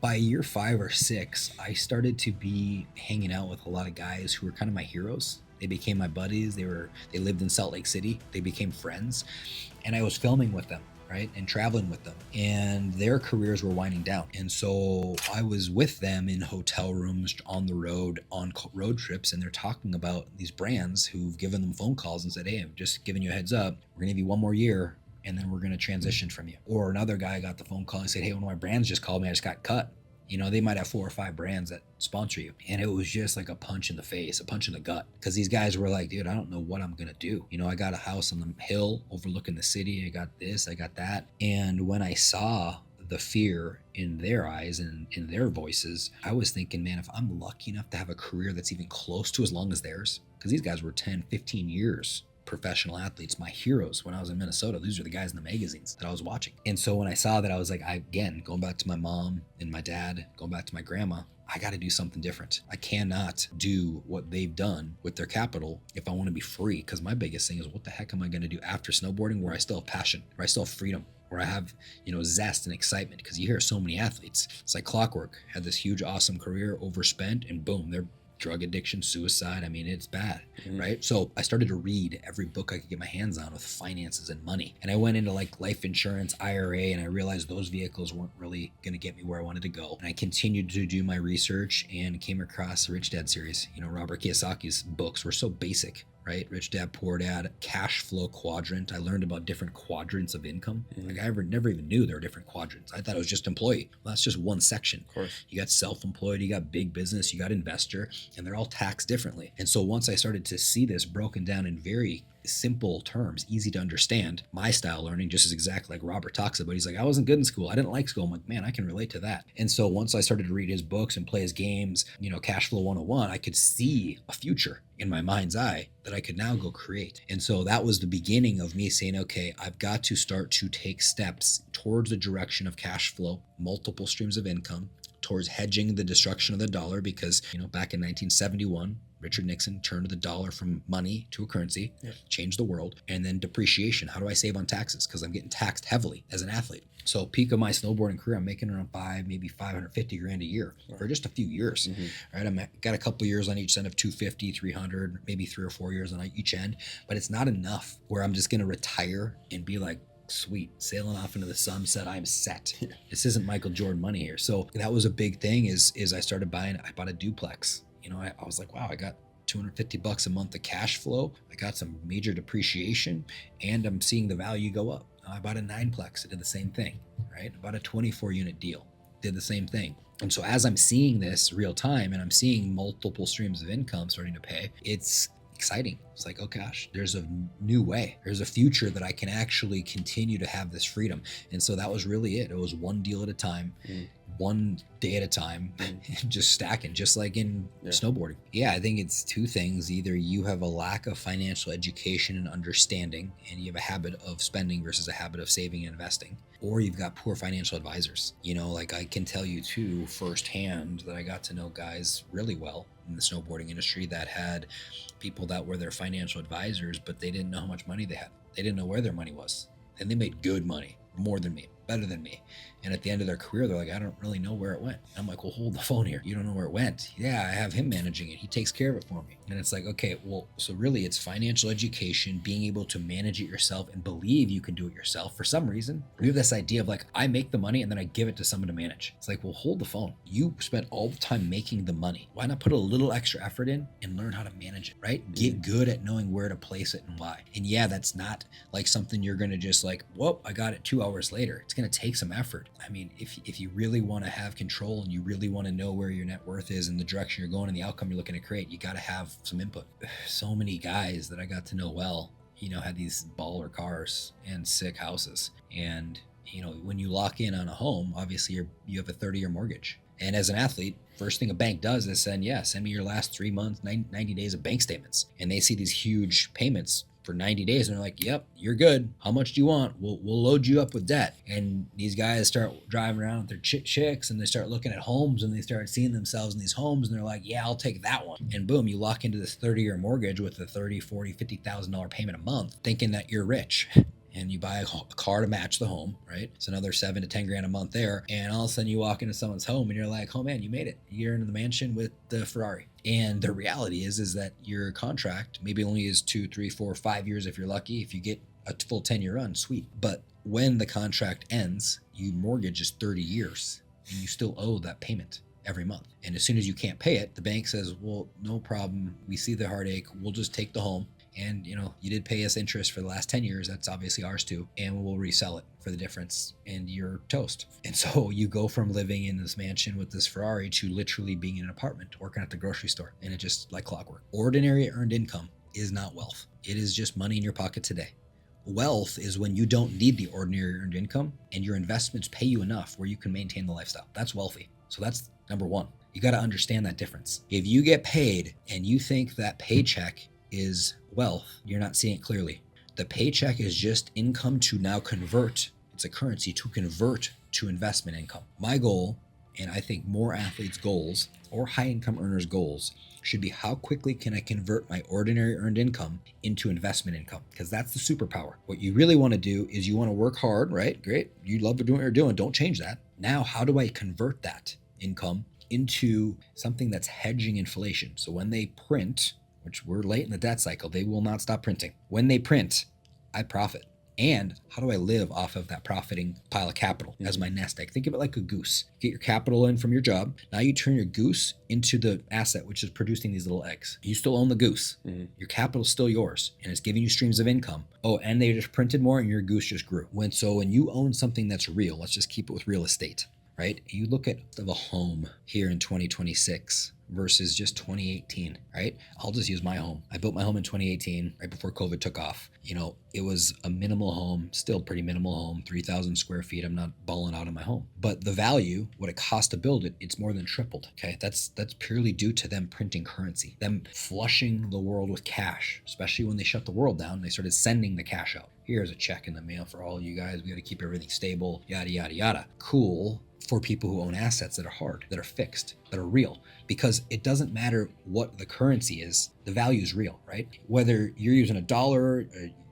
by year 5 or 6, I started to be hanging out with a lot of guys who were kind of my heroes. They became my buddies. They lived in Salt Lake City. They became friends, and I was filming with them, right, and traveling with them, and their careers were winding down. And so I was with them in hotel rooms, on the road, on road trips, and they're talking about these brands who've given them phone calls and said, hey, I'm just giving you a heads up, we're gonna give you one more year and then we're going to transition from you. Or another guy got the phone call and said, hey, one of my brands just called me, I just got cut. You know, they might have 4 or 5 brands that sponsor you. And it was just like a punch in the face, a punch in the gut. Because these guys were like, dude, I don't know what I'm going to do. You know, I got a house on the hill overlooking the city. I got this, I got that. And when I saw the fear in their eyes and in their voices, I was thinking, man, if I'm lucky enough to have a career that's even close to as long as theirs, because these guys were 10, 15 years professional athletes, my heroes when I was in Minnesota. These are the guys in the magazines that I was watching. And so when I saw that, I was like, again, going back to my mom and my dad, going back to my grandma, I got to do something different. I cannot do what they've done with their capital if I want to be free. Because my biggest thing is, what the heck am I going to do after snowboarding where I still have passion, where I still have freedom, where I have, you know, zest and excitement? Because you hear so many athletes, it's like clockwork, had this huge, awesome career, overspent, and boom, they're drug addiction, suicide. I mean, it's bad, right? So I started to read every book I could get my hands on with finances and money. And I went into like life insurance, IRA, and I realized those vehicles weren't really going to get me where I wanted to go. And I continued to do my research and came across the Rich Dad series. You know, Robert Kiyosaki's books were so basic, right? Rich Dad, Poor Dad, cash flow quadrant. I learned about different quadrants of income. Like I never even knew there were different quadrants. I thought it was just employee. Well, that's just one section. Of course. You got self-employed, you got big business, you got investor, and they're all taxed differently. And so once I started to see this broken down in very simple terms, easy to understand, my style learning, just as exactly like Robert talks about. He's like, I wasn't good in school. I didn't like school. I'm like, man, I can relate to that. And so once I started to read his books and play his games, you know, Cash Flow 101, I could see a future in my mind's eye that I could now go create. And so that was the beginning of me saying, okay, I've got to start to take steps towards the direction of cash flow, multiple streams of income, towards hedging the destruction of the dollar, because, you know, back in 1971, Richard Nixon turned the dollar from money to a currency, changed the world. And then depreciation. How do I save on taxes? Because I'm getting taxed heavily as an athlete. So peak of my snowboarding career, I'm making around maybe 550 grand a year for just a few years. Right? I got a couple years on each end of 250, 300, maybe 3 or 4 years on each end, but it's not enough where I'm just going to retire and be like, sweet, sailing off into the sunset, I'm set. This isn't Michael Jordan money here. So that was a big thing is I bought a duplex. You know, I was like, wow, I got $250 a month of cash flow. I got some major depreciation and I'm seeing the value go up. I bought a 9plex. I did the same thing, right? I bought a 24 unit deal, did the same thing. And so as I'm seeing this real time and I'm seeing multiple streams of income starting to pay, it's exciting. It's like, oh gosh, there's a new way. There's a future that I can actually continue to have this freedom. And so that was really it. It was one deal at a time, one day at a time, and just stacking, just like in snowboarding. Yeah, I think it's two things. Either you have a lack of financial education and understanding, and you have a habit of spending versus a habit of saving and investing, or you've got poor financial advisors. You know, like I can tell you too, firsthand, that I got to know guys really well in the snowboarding industry that had people that were their financial advisors, but they didn't know how much money they had. They didn't know where their money was. And they made good money, more than me, better than me. And at the end of their career, they're like, I don't really know where it went. And I'm like, well, hold the phone here. You don't know where it went. Yeah, I have him managing it. He takes care of it for me. And it's like, okay, well, so really it's financial education, being able to manage it yourself and believe you can do it yourself. For some reason, we have this idea of like, I make the money and then I give it to someone to manage. It's like, well, hold the phone. You spent all the time making the money. Why not put a little extra effort in and learn how to manage it, right? Get good at knowing where to place it and why. And yeah, that's not like something you're going to just like, whoop, I got it 2 hours later. It's going to take some effort. I mean, if you really want to have control and you really want to know where your net worth is and the direction you're going and the outcome you're looking to create, you got to have some input. So many guys that I got to know well, you know, had these baller cars and sick houses. And, you know, when you lock in on a home, obviously you have a 30-year mortgage. And as an athlete, first thing a bank does is send me your last 3 months, 90 days of bank statements. And they see these huge payments for 90 days and they're like, yep, you're good. How much do you want? We'll load you up with debt. And these guys start driving around with their chicks and they start looking at homes and they start seeing themselves in these homes and they're like, yeah, I'll take that one. And boom, you lock into this 30-year mortgage with a $30,000, $40,000, $50,000 payment a month thinking that you're rich. and you buy a car to match the home, right? It's another 7 to 10 grand a month there. And all of a sudden you walk into someone's home and you're like, oh man, you made it. You're in the mansion with the Ferrari. And the reality is that your contract maybe only is 2, 3, 4, 5 years if you're lucky. If you get a full 10-year run, sweet. But when the contract ends, your mortgage is 30 years and you still owe that payment every month. And as soon as you can't pay it, the bank says, well, no problem. We see the heartache. We'll just take the home. And you did pay us interest for the last 10 years. That's obviously ours too. And we'll resell it for the difference and you're toast. And so you go from living in this mansion with this Ferrari to literally being in an apartment, working at the grocery store. And it just like clockwork. Ordinary earned income is not wealth. It is just money in your pocket today. Wealth is when you don't need the ordinary earned income and your investments pay you enough where you can maintain the lifestyle. That's wealthy. So that's number one. You got to understand that difference. If you get paid and you think that paycheck is wealth, you're not seeing it clearly. The paycheck is just income to now convert. It's a currency to convert to investment income. My goal, and I think more athletes' goals or high income earners' goals, should be how quickly can I convert my ordinary earned income into investment income? Because that's the superpower. What you really want to do is you want to work hard, right? Great. You love doing what you're doing. Don't change that. Now, how do I convert that income into something that's hedging inflation? So when they print, which we're late in the debt cycle, they will not stop printing. When they print, I profit. And how do I live off of that profiting pile of capital as my nest egg? Think of it like a goose. Get your capital in from your job. Now you turn your goose into the asset, which is producing these little eggs. You still own the goose. Your capital is still yours and it's giving you streams of income. Oh, and they just printed more and your goose just grew. When you own something that's real, let's just keep it with real estate, right? You look at a home here in 2026 versus just 2018, right? I'll just use my home. I built my home in 2018, right before COVID took off. It was a minimal home, still pretty minimal home, 3,000 square feet. I'm not balling out of my home. But the value, what it cost to build it, it's more than tripled, okay? That's purely due to them printing currency, them flushing the world with cash, especially when they shut the world down. They started sending the cash out. Here's a check in the mail for all you guys. We got to keep everything stable, yada, yada, yada. Cool for people who own assets that are hard, that are fixed, that are real. Because it doesn't matter what the currency is, the value is real, right? Whether you're using a dollar,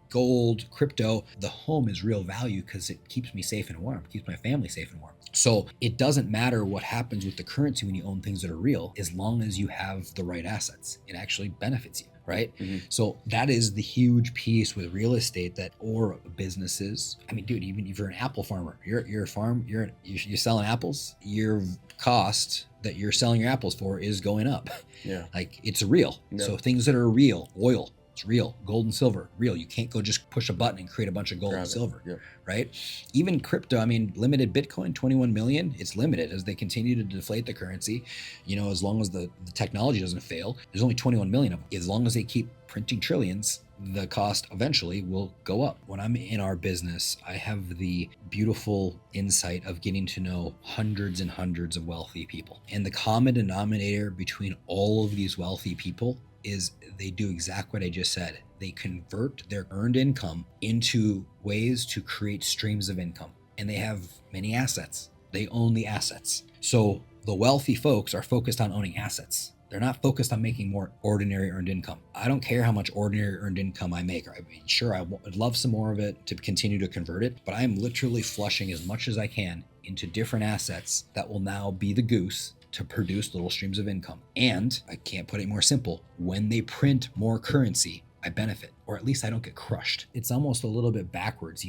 gold, crypto, the home is real value because it keeps me safe and warm, keeps my family safe and warm. So it doesn't matter what happens with the currency when you own things that are real, as long as you have the right assets. It actually benefits you, right? So that is the huge piece with real estate or businesses. I mean, dude, even if you're an apple farmer, you're a farm, you're selling apples, your cost that you're selling your apples for is going up. Yeah. Like it's real. Yeah. So things that are real, oil, it's real. Gold and silver, real. You can't go just push a button and create a bunch of gold and silver, right? Even crypto, limited Bitcoin, 21 million, it's limited as they continue to deflate the currency. As long as the technology doesn't fail, there's only 21 million of them. As long as they keep printing trillions, the cost eventually will go up. When I'm in our business, I have the beautiful insight of getting to know hundreds and hundreds of wealthy people. And the common denominator between all of these wealthy people is they do exactly what I just said. They convert their earned income into ways to create streams of income. And they have many assets. They own the assets. So the wealthy folks are focused on owning assets. They're not focused on making more ordinary earned income. I don't care how much ordinary earned income I make. Sure, I would love some more of it to continue to convert it, but I'm literally flushing as much as I can into different assets that will now be the goose to produce little streams of income. And I can't put it more simple. When they print more currency, I benefit, or at least I don't get crushed. It's almost a little bit backwards,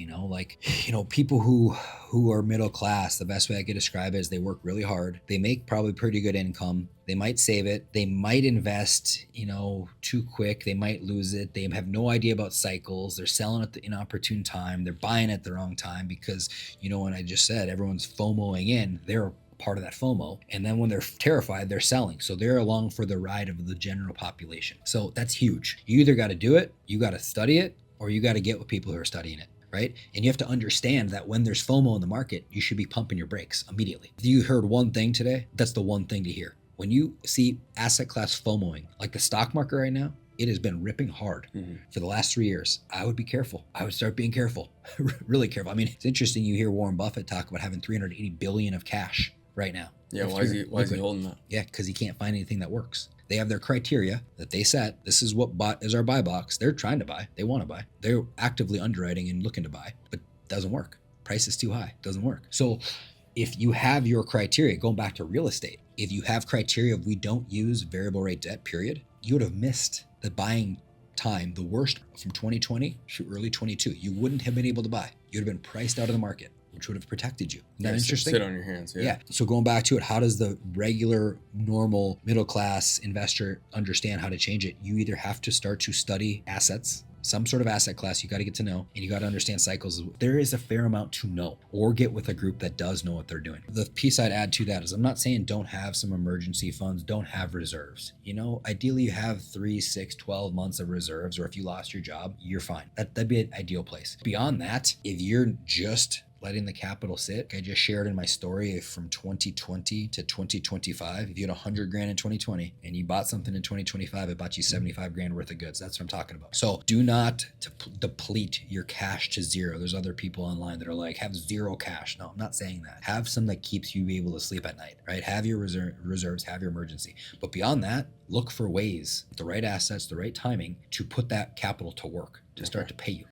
people who are middle class, the best way I could describe it is they work really hard. They make probably pretty good income. They might save it. They might invest, too quick. They might lose it. They have no idea about cycles. They're selling at the inopportune time. They're buying at the wrong time because, when I just said everyone's FOMOing in, they're part of that FOMO. And then when they're terrified, they're selling. So they're along for the ride of the general population. So that's huge. You either got to do it, you got to study it, or you got to get with people who are studying it, right? And you have to understand that when there's FOMO in the market, you should be pumping your brakes immediately. If you heard one thing today, that's the one thing to hear. When you see asset class FOMOing, like the stock market right now, it has been ripping hard for the last 3 years. I would be careful. I would start being careful, really careful. It's interesting. You hear Warren Buffett talk about having 380 billion of cash right now. Yeah, why is he holding that? Yeah, because he can't find anything that works. They have their criteria that they set. This is what is our buy box. They're trying to buy. They want to buy. They're actively underwriting and looking to buy, but it doesn't work. Price is too high. It doesn't work. So if you have your criteria, going back to real estate, if you have criteria of we don't use variable rate debt, period, you would have missed the buying time, the worst from 2020 to early 22. You wouldn't have been able to buy. You'd have been priced out of the market, which would have protected you. Isn't that interesting? Sit on your hands. Yeah. So going back to it, how does the regular, normal, middle class investor understand how to change it? You either have to start to study assets, some sort of asset class you got to get to know, and you got to understand cycles. There is a fair amount to know, or get with a group that does know what they're doing. The piece I'd add to that is I'm not saying don't have some emergency funds, don't have reserves. Ideally you have 3, 6, 12 months of reserves, or if you lost your job, you're fine. That'd be an ideal place. Beyond that, if you're just letting the capital sit, I just shared in my story from 2020 to 2025. If you had 100 grand in 2020 and you bought something in 2025, it bought you 75 grand worth of goods. That's what I'm talking about. So do not deplete your cash to zero. There's other people online that are like, have zero cash. No, I'm not saying that. Have some that keeps you able to sleep at night, right? Have your reserves, have your emergency. But beyond that, look for ways, the right assets, the right timing to put that capital to work, to start to pay you.